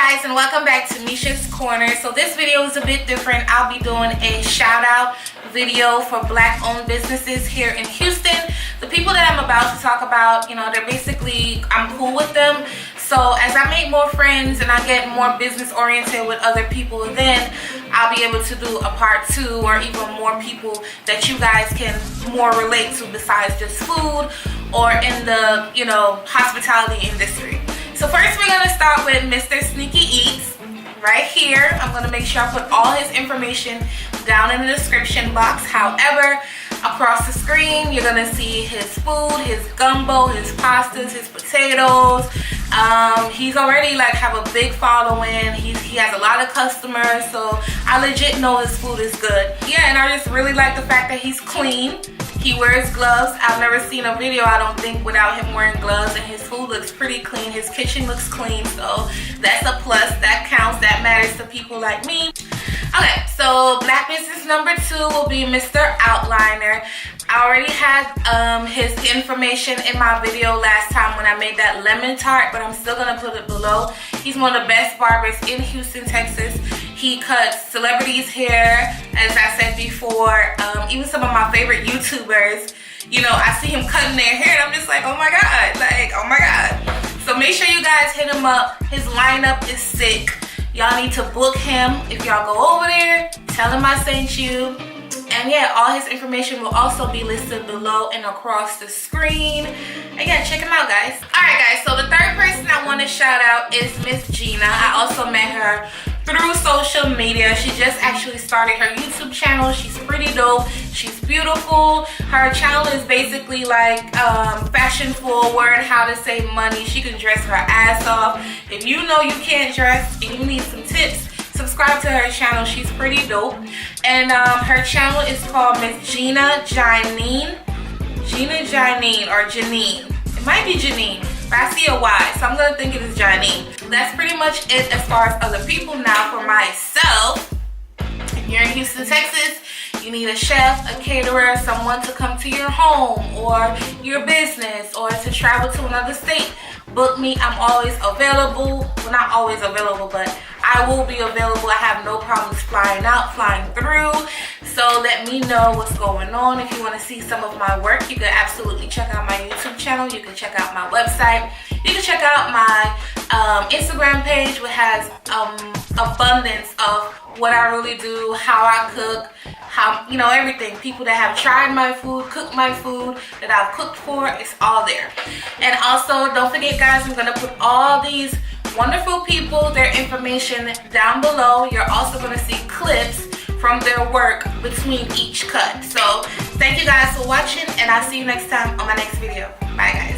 guys, and welcome back to Mesha's Corner. So this video is a bit different. I'll be doing a shout out video for black owned businesses here in Houston. The people that I'm about to talk about, you know, they're basically, I'm cool with them. So as I make more friends and I get more business oriented with other people, then I'll be able to do a part 2 or even more people that you guys can more relate to besides just food or in the, you know, hospitality industry. So first we're gonna start with Mr. Sneaky Eats right here. I'm gonna make sure I put all his information down in the description box. However, across the screen you're gonna see his food, his gumbo, his pastas, his potatoes. He's already like have a big following. He has a lot of customers, so I legit know his food is good. Yeah, and I just really like the fact that he's clean. He wears gloves. I've never seen a video, I don't think, without him wearing gloves, and his food looks pretty clean. His kitchen looks clean, so that's a plus. That counts. That matters to people like me. Okay, so black business number 2 will be Mr. Outliner. I already had his information in my video last time when I made that lemon tart, but I'm still gonna put it below. He's one of the best barbers in Houston, Texas. He cuts celebrities' hair, as I said before. Even some of my favorite YouTubers, you know, I see him cutting their hair and I'm just like, oh my God, like, oh my God. So make sure you guys hit him up. His lineup is sick. Y'all need to book him. If y'all go over there, tell him I sent you. And yeah, all his information will also be listed below and across the screen. And yeah, check him out, guys. Alright guys, so the third person I want to shout out is Miss Gina. I also met her through social media. She just actually started her YouTube channel. She's pretty dope. She's beautiful. Her channel is basically like fashion forward, how to save money. She can dress her ass off. If you know you can't dress and you need some tips, subscribe to her channel. She's pretty dope. And her channel is called Miss Gina Janine. Gina Janine or Janine. It might be Janine, but I see a Y, so I'm gonna think it is Janine. That's pretty much it as far as other people. Now for myself, if you're in Houston, Texas, you need a chef, a caterer, someone to come to your home or your business or to travel to another state, book me. I'm always available. Well, not always available, but I will be available. I have no problems flying out, flying through. So let me know what's going on. If you want to see some of my work, you can absolutely check out my YouTube channel. You can check out my website. You can check out my Instagram page, which has abundance of what I really do, how I cook, how, you know, everything. People that have tried my food, cooked my food, that I've cooked for, it's all there. And also, don't forget guys, I'm gonna put all these wonderful people, their information down below. You're also gonna see clips from their work between each cut. So thank you guys for watching, and I'll see you next time on my next video. Bye guys.